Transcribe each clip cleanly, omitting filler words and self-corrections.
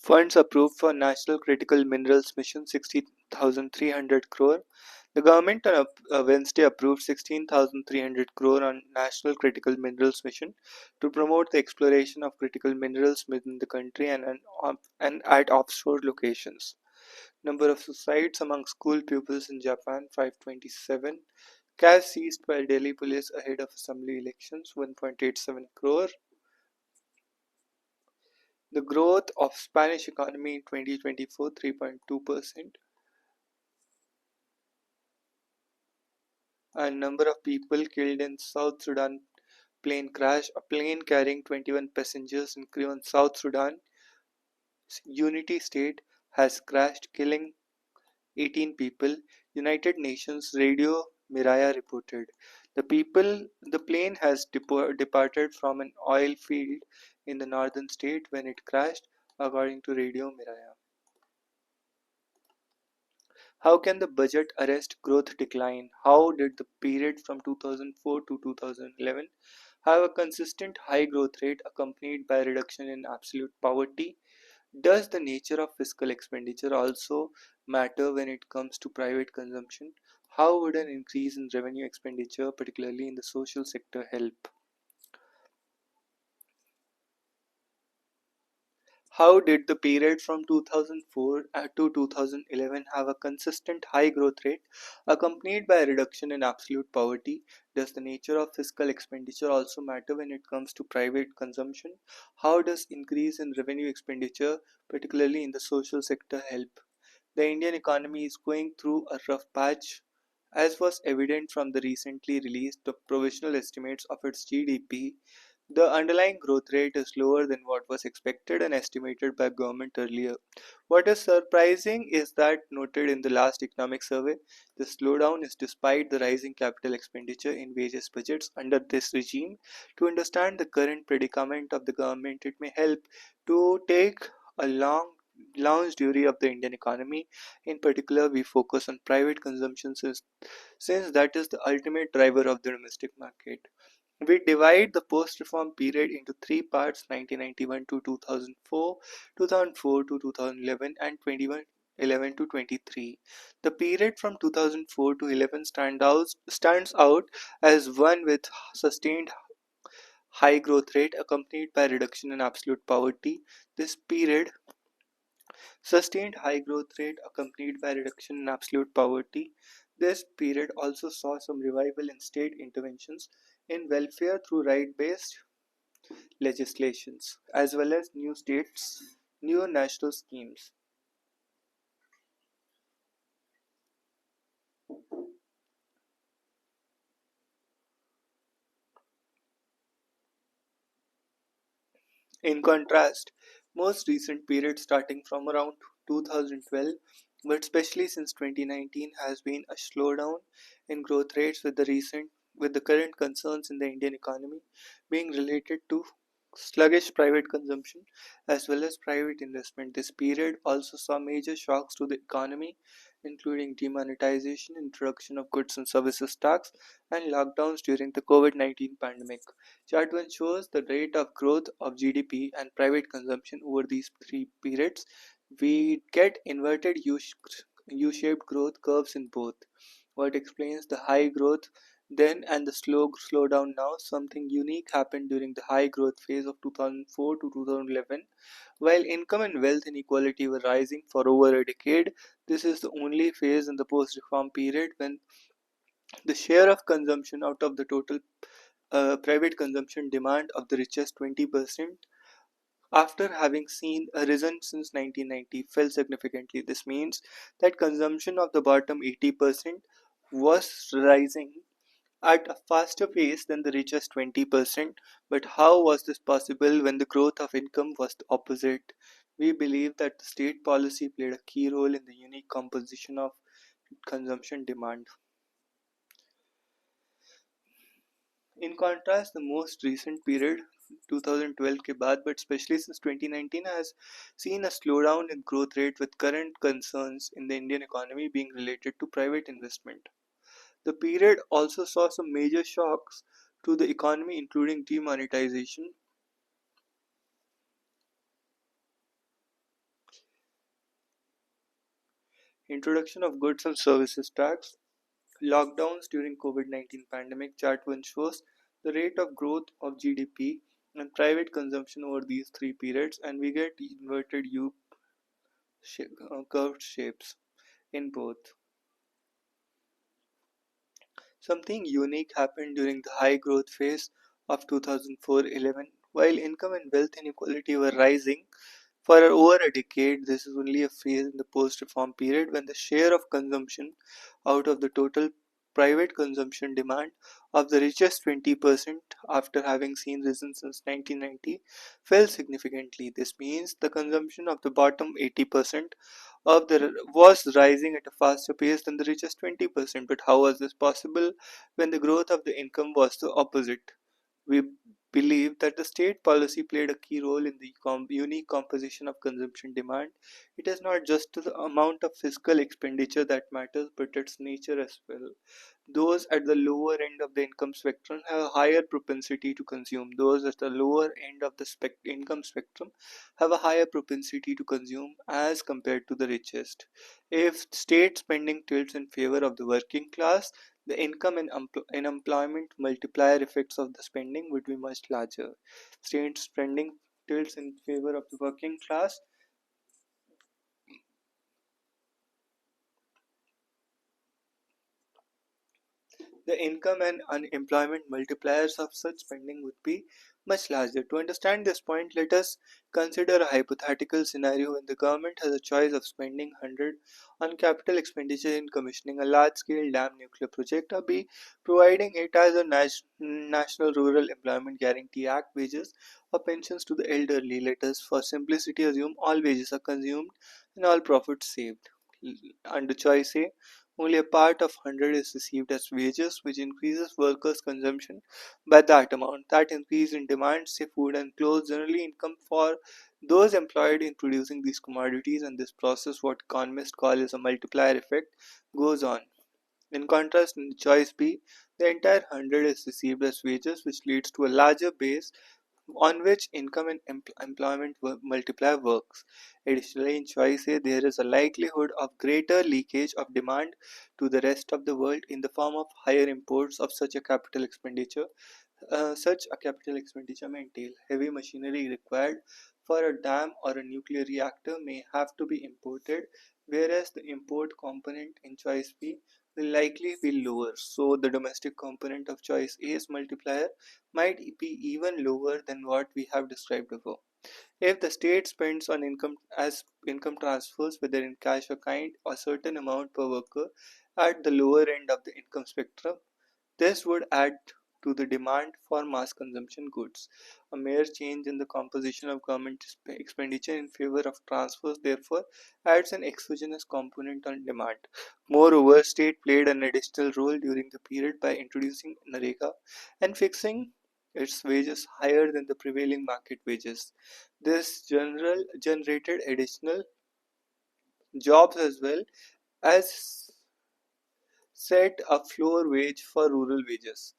Funds approved for National Critical Minerals Mission 16,300 crore. The government on Wednesday approved 16,300 crore on National Critical Minerals Mission to promote the exploration of critical minerals within the country and at offshore locations. Number of suicides among school pupils in Japan 527. Cash seized by Delhi police ahead of assembly elections 1.87 crore. The growth of Spanish economy in 2024 3.2%. And number of people killed in South Sudan plane crash. A plane carrying 21 passengers and crew in South Sudan Unity State has crashed, killing 18 people. United Nations Radio Miraya reported. The plane has departed from an oil field in the northern state when it crashed, according to Radio Miraya. How can the budget arrest growth decline? How did the period from 2004 to 2011 have a consistent high growth rate accompanied by a reduction in absolute poverty? Does the nature of fiscal expenditure also matter when it comes to private consumption? How would an increase in revenue expenditure, particularly in the social sector, help? How did the period from 2004 to 2011 have a consistent high growth rate accompanied by a reduction in absolute poverty? Does the nature of fiscal expenditure also matter when it comes to private consumption? How does increase in revenue expenditure, particularly in the social sector, help? The Indian economy is going through a rough patch, as was evident from the recently released provisional estimates of its GDP. The underlying growth rate is lower than what was expected and estimated by government earlier. What is surprising is that, noted in the last economic survey, the slowdown is despite the rising capital expenditure in various budgets under this regime. To understand the current predicament of the government, it may help to take a long theory of the Indian economy. In particular, we focus on private consumption since that is the ultimate driver of the domestic market. We divide the post-reform period into three parts: 1991 to 2004, 2004 to 2011, and 2011 to 23. The period from 2004 to 11 stands out as one with sustained high growth rate accompanied by reduction in absolute poverty. This period sustained high growth rate accompanied by reduction in absolute poverty. This period also saw some revival in state interventions in welfare through right-based legislations, as well as new national schemes. In contrast, most recent period starting from around 2012, but especially since 2019, has been a slowdown in growth rates with the current concerns in the Indian economy being related to sluggish private consumption as well as private investment. This period also saw major shocks to the economy, including demonetization, introduction of goods and services tax, and lockdowns during the COVID-19 pandemic. Chart 1 shows the rate of growth of GDP and private consumption over these three periods. We get inverted U-shaped growth curves in both. What explains the high growth then and the slow slowdown now? Something unique happened during the high growth phase of 2004 to 2011. While income and wealth inequality were rising for over a decade, this is the only phase in the post-reform period when the share of consumption out of the total private consumption demand of the richest 20%, after having seen a risen since 1990, fell significantly. This means that consumption of the bottom 80% was rising at a faster pace than the richest 20%. But how was this possible when the growth of income was the opposite? We believe that the state policy played a key role in the unique composition of consumption demand. In contrast, the most recent period 2012 के बाद but especially since 2019 has seen a slowdown in growth rate, with current concerns in the Indian economy being related to private investment. The period also saw some major shocks to the economy, including demonetization, Introduction of goods and services tax. Lockdowns during COVID-19 pandemic. Chart 1 shows the rate of growth of GDP and private consumption over these three periods, and we get inverted U curved shapes in both. Something unique happened during the high growth phase of 2004-11. While income and wealth inequality were rising for over a decade, this is only a phase in the post reform period when the share of consumption out of the total private consumption demand of the richest 20%, after having seen risen since 1990, fell significantly. This means the consumption of the bottom 80% of the was rising at a faster pace than the richest 20%. But how was this possible when the growth of the income was the opposite? We believe that the state policy played a key role in the unique composition of consumption demand. It is not just the amount of fiscal expenditure that matters, but its nature as well. Those at the lower end of the income spectrum have a higher propensity to consume. Those at the lower end of the income spectrum have a higher propensity to consume as compared to the richest. If state spending tilts in favor of the working class, the income and employment multiplier effects of the spending would be much larger. State spending tilts in favor of the working class. The income and unemployment multipliers of such spending would be much larger. To understand this point, let us consider a hypothetical scenario when the government has a choice of spending 100 on capital expenditure in commissioning a large-scale dam nuclear project, or B, providing it as a National Rural Employment Guarantee Act wages or pensions to the elderly. Let us, for simplicity, assume all wages are consumed and all profits saved. Under choice A, only a part of 100 is received as wages, which increases workers' consumption by that amount. That increase in demand, say food and clothes, generally income for those employed in producing these commodities, and this process, what economists call as a multiplier effect, goes on. In contrast, in choice B, the entire 100 is received as wages, which leads to a larger base on which income and employment multiplier works. Additionally, in choice A, there is a likelihood of greater leakage of demand to the rest of the world in the form of higher imports of such a capital expenditure. Such a capital expenditure may entail heavy machinery required for a dam or a nuclear reactor may have to be imported, whereas the import component in choice B will likely be lower. So the domestic component of choice A's multiplier might be even lower than what we have described above. If the state spends on income as income transfers, whether in cash or kind, a certain amount per worker at the lower end of the income spectrum, this would add to the demand for mass consumption goods. A mere change in the composition of government expenditure in favor of transfers therefore adds an exogenous component on demand. Moreover, state played an additional role during the period by introducing Narega and fixing its wages higher than the prevailing market wages. This generated additional jobs as well as set a floor wage for rural wages.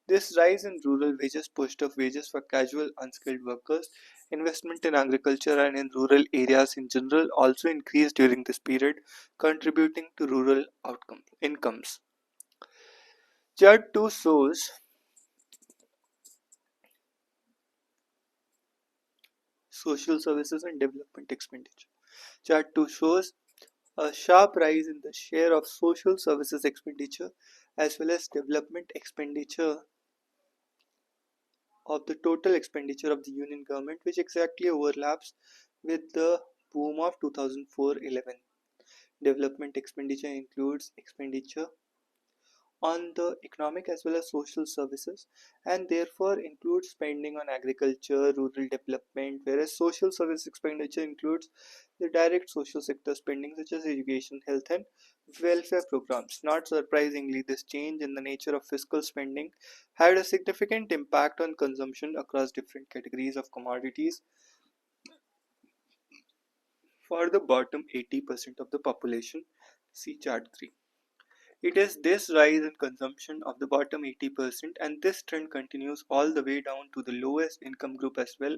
This rise in rural wages pushed up wages for casual unskilled workers. Investment in agriculture and in rural areas in general also increased during this period, contributing to rural incomes. Chart 2 shows social services and development expenditure. Chart 2 shows a sharp rise in the share of social services expenditure as well as development expenditure of the total expenditure of the Union government, which exactly overlaps with the boom of 2004-11. Development expenditure includes expenditure on the economic as well as social services, and therefore includes spending on agriculture, rural development, whereas social service expenditure includes the direct social sector spending such as education, health, and welfare programs. Not surprisingly, this change in the nature of fiscal spending had a significant impact on consumption across different categories of commodities for the bottom 80% of the population. See chart 3. It is this rise in consumption of the bottom 80%, and this trend continues all the way down to the lowest income group as well,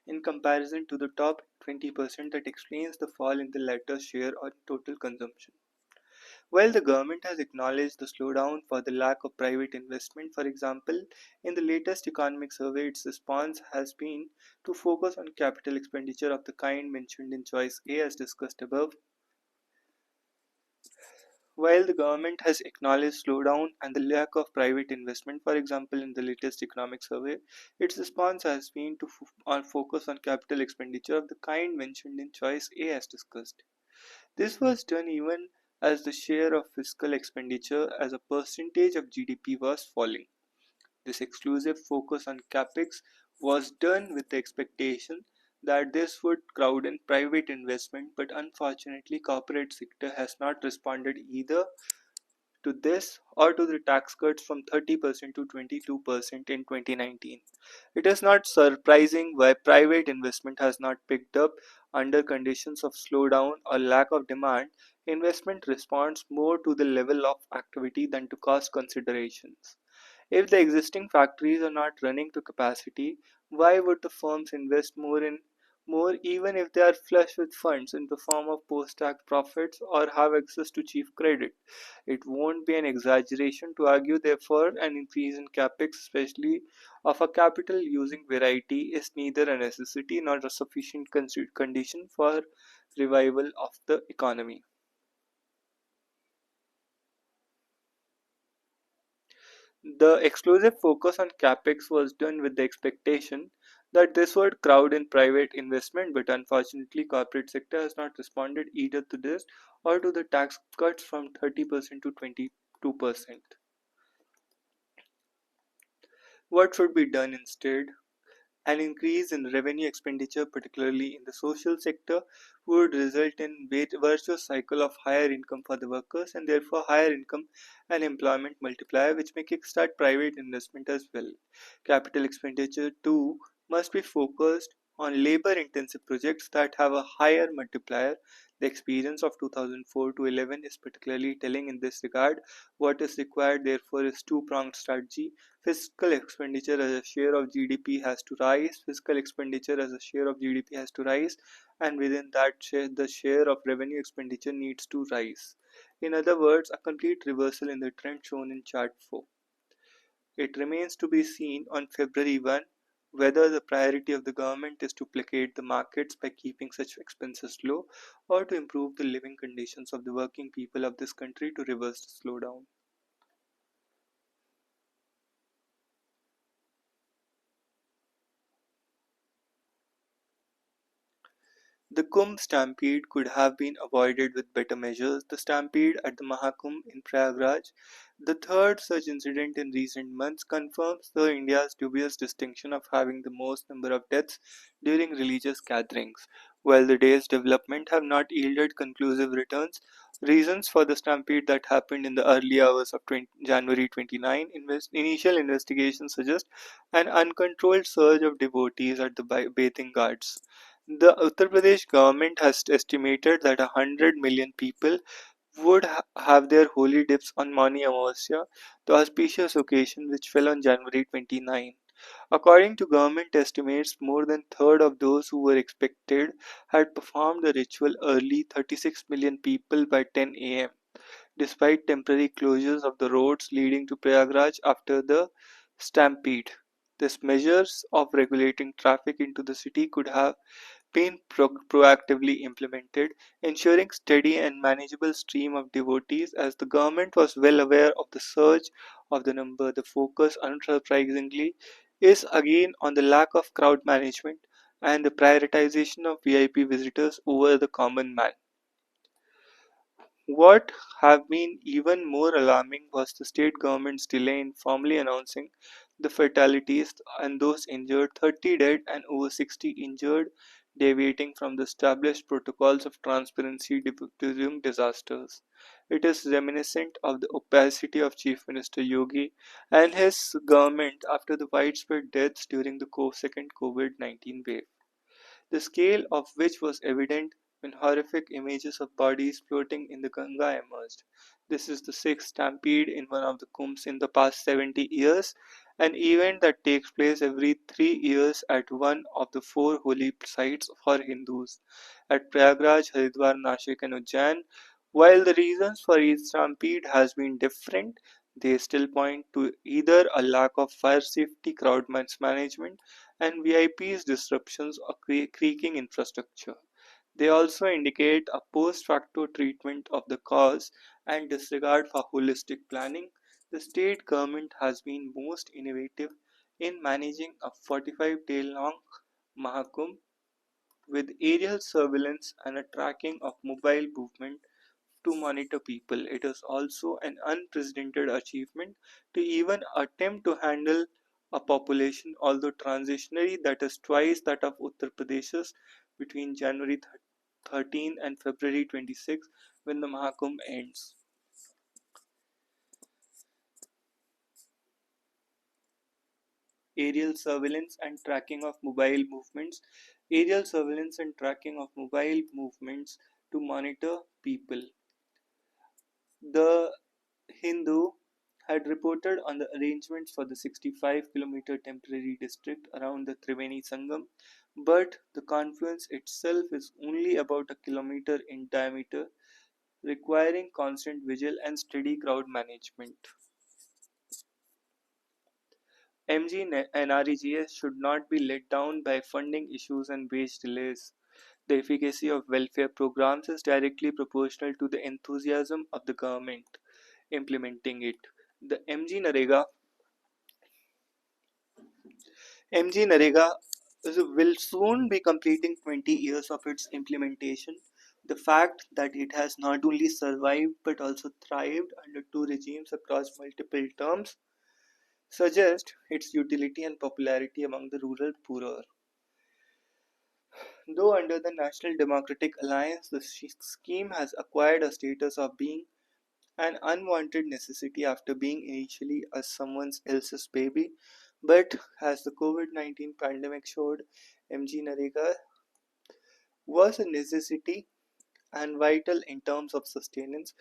in comparison to the top 20%, that explains the fall in the latter share on total consumption. While the government has acknowledged the slowdown for the lack of private investment, for example, in the latest economic survey, its response has been to focus on capital expenditure of the kind mentioned in choice A as discussed above. While the government has acknowledged slowdown and the lack of private investment, for example, in the latest economic survey, its response has been to focus on capital expenditure of the kind mentioned in choice A as discussed. This was done even as the share of fiscal expenditure as a percentage of GDP was falling. This exclusive focus on capex was done with the expectation that this would crowd in private investment, but unfortunately corporate sector has not responded either to this or to the tax cuts from 30% to 22% in 2019. It is not surprising why private investment has not picked up under conditions of slowdown or lack of demand. Investment responds more to the level of activity than to cost considerations. If the existing factories are not running to capacity, why would the firms invest more even if they are flush with funds in the form of post-tax profits or have access to cheap credit? It won't be an exaggeration to argue therefore an increase in capex, especially of a capital using variety, is neither a necessity nor a sufficient condition for revival of the economy. The exclusive focus on capex was done with the expectation that this would crowd in private investment, but unfortunately corporate sector has not responded either to this or to the tax cuts from 30% to 22%. What should be done instead? An increase in revenue expenditure, particularly in the social sector, would result in virtuous cycle of higher income for the workers and therefore higher income and employment multiplier, which may kickstart private investment as well. Capital expenditure too must be focused on labor-intensive projects that have a higher multiplier. The experience of 2004 to 11 is particularly telling in this regard. What is required, therefore, is two-pronged strategy. Fiscal expenditure as a share of GDP has to rise. Fiscal expenditure as a share of GDP has to rise, and within that share, the share of revenue expenditure needs to rise. In other words, a complete reversal in the trend shown in chart 4. It remains to be seen on February 1 whether the priority of the government is to placate the markets by keeping such expenses low or to improve the living conditions of the working people of this country to reverse the slowdown. The Kumbh stampede could have been avoided with better measures. The stampede at the Mahakumbh in Prayagraj, the third such incident in recent months, confirms the India's dubious distinction of having the most number of deaths during religious gatherings. While the day's development have not yielded conclusive returns, reasons for the stampede that happened in the early hours of January 29 initial investigations suggest an uncontrolled surge of devotees at the bathing ghats. The Uttar Pradesh government has estimated that 100 million people would have their holy dips on Mani Amavasya, the auspicious occasion which fell on January 29. According to government estimates, more than third of those who were expected had performed the ritual early. 36 million people by 10 a.m. despite temporary closures of the roads leading to Prayagraj after the stampede. These measures of regulating traffic into the city could have been proactively implemented, ensuring steady and manageable stream of devotees as the government was well aware of the surge of the number. The focus, unsurprisingly, is again on the lack of crowd management and the prioritization of VIP visitors over the common man. What have been even more alarming was the state government's delay in formally announcing the fatalities and those injured, 30 dead and over 60 injured, deviating from the established protocols of transparency during disasters. It is reminiscent of the opacity of Chief Minister Yogi and his government after the widespread deaths during the second COVID-19 wave, the scale of which was evident when horrific images of bodies floating in the Ganga emerged. This is the sixth stampede in one of the kumbhs in the past 70 years, an event that takes place every 3 years at one of the four holy sites for Hindus, at Prayagraj, Haridwar, Nashik, and Ujjain. While the reasons for each stampede has been different, they still point to either a lack of fire safety, crowd management, and VIPs disruptions or creaking infrastructure. They also indicate a post facto treatment of the cause and disregard for holistic planning. The state government has been most innovative in managing a 45-day long Mahakumbh with aerial surveillance and a tracking of mobile movement to monitor people. It is also an unprecedented achievement to even attempt to handle a population, although transitionary, that is twice that of Uttar Pradesh's between January 13 and February 26 when the Mahakumbh ends. Aerial surveillance and tracking of mobile movements. Aerial surveillance and tracking of mobile movements to monitor people. The Hindu had reported on the arrangements for the 65-kilometer temporary district around the Triveni Sangam, but the confluence itself is only about a kilometer in diameter, requiring constant vigil and steady crowd management. MG and REGS should not be let down by funding issues and wage delays. The efficacy of welfare programs is directly proportional to the enthusiasm of the government implementing it. The MG Narega will soon be completing 20 years of its implementation. The fact that it has not only survived but also thrived under two regimes across multiple terms suggests its utility and popularity among the rural poor. Though under the National Democratic Alliance, the scheme has acquired a status of being an unwanted necessity after being initially a someone else's baby, but as the COVID-19 pandemic showed, MG Narega was a necessity and vital in terms of sustenance.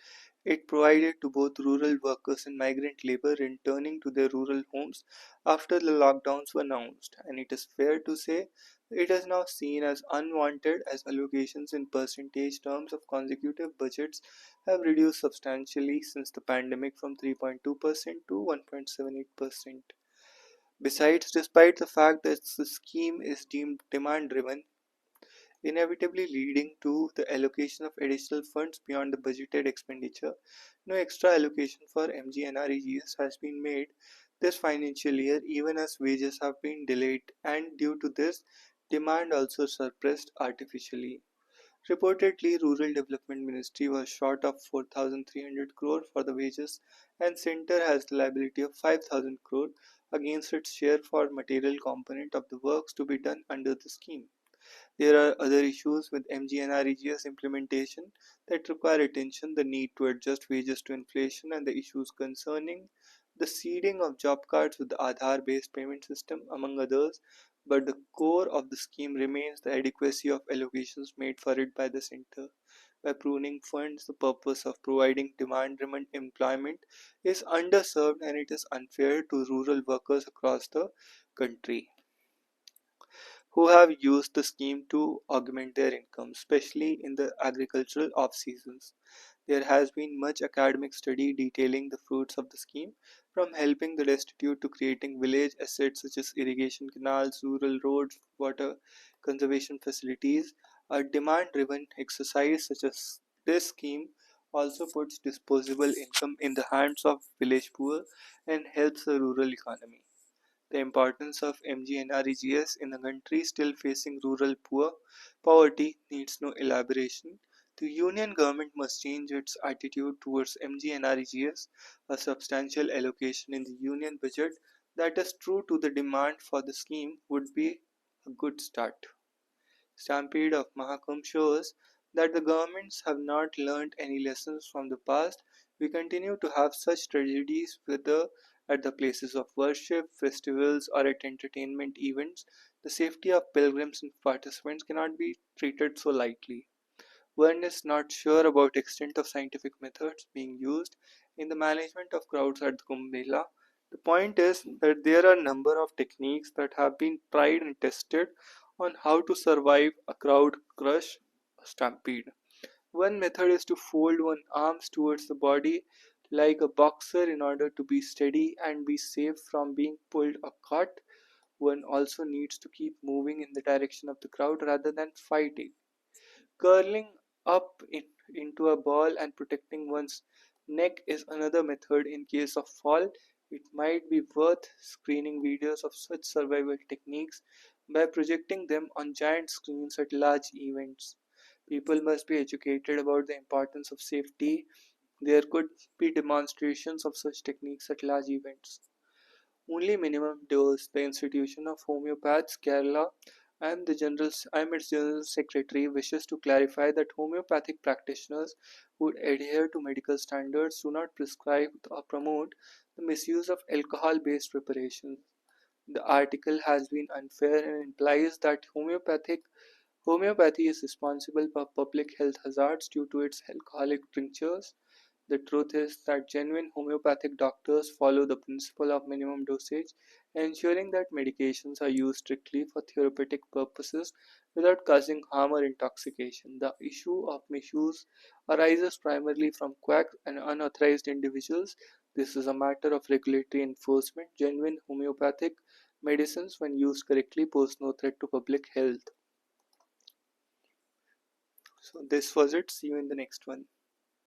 It provided to both rural workers and migrant labor returning to their rural homes after the lockdowns were announced, and it is fair to say it is now seen as unwanted as allocations in percentage terms of consecutive budgets have reduced substantially since the pandemic from 3.2% to 1.78%. Besides, despite the fact that the scheme is deemed demand driven, inevitably leading to the allocation of additional funds beyond the budgeted expenditure. No extra allocation for MGNREGS has been made this financial year, even as wages have been delayed, and due to this, demand also suppressed artificially. Reportedly, Rural Development Ministry was short of 4,300 crore for the wages, and Centre has the liability of 5,000 crore against its share for material component of the works to be done under the scheme. There are other issues with MGNREGS implementation that require attention: the need to adjust wages to inflation and the issues concerning the seeding of job cards with the Aadhaar-based payment system, among others. But the core of the scheme remains the adequacy of allocations made for it by the center. By pruning funds, the purpose of providing demand-driven employment is underserved, and it is unfair to rural workers across the country who have used the scheme to augment their income, especially in the agricultural off seasons. There has been much academic study detailing the fruits of the scheme, from helping the destitute to creating village assets such as irrigation canals, rural roads, water conservation facilities. A demand driven exercise such as this scheme also puts disposable income in the hands of village poor and helps the rural economy. The importance of MGNREGS in a country still facing rural poverty needs no elaboration. The union government must change its attitude towards MGNREGS. A substantial allocation in the union budget that is true to the demand for the scheme would be a good start. Stampede of Mahakumbh shows that the governments have not learned any lessons from the past. We continue to have such tragedies, whether at the places of worship, festivals, or at entertainment events. The safety of pilgrims and participants cannot be treated so lightly. One is not sure about extent of scientific methods being used in the management of crowds at the Kumbh Mela. The point is that there are a number of techniques that have been tried and tested on how to survive a crowd crush stampede. One method is to fold one arms towards the body like a boxer in order to be steady and be safe from being pulled or caught. One also needs to keep moving in the direction of the crowd rather than fighting. Curling up into a ball and protecting one's neck is another method in case of fall. It might be worth screening videos of such survival techniques by projecting them on giant screens at large events. People must be educated about the importance of safety. There could be demonstrations of such techniques at large events. Only minimum dose. The Institution of Homeopaths Kerala and its General Secretary wishes to clarify that homeopathic practitioners who adhere to medical standards do not prescribe or promote the misuse of alcohol-based preparations. The article has been unfair and implies that homeopathy is responsible for public health hazards due to its alcoholic tinctures. The truth is that genuine homeopathic doctors follow the principle of minimum dosage, ensuring that medications are used strictly for therapeutic purposes without causing harm or intoxication. The issue of misuse arises primarily from quacks and unauthorized individuals. This is a matter of regulatory enforcement. Genuine homeopathic medicines, when used correctly, pose no threat to public health. So, this was it. See you in the next one.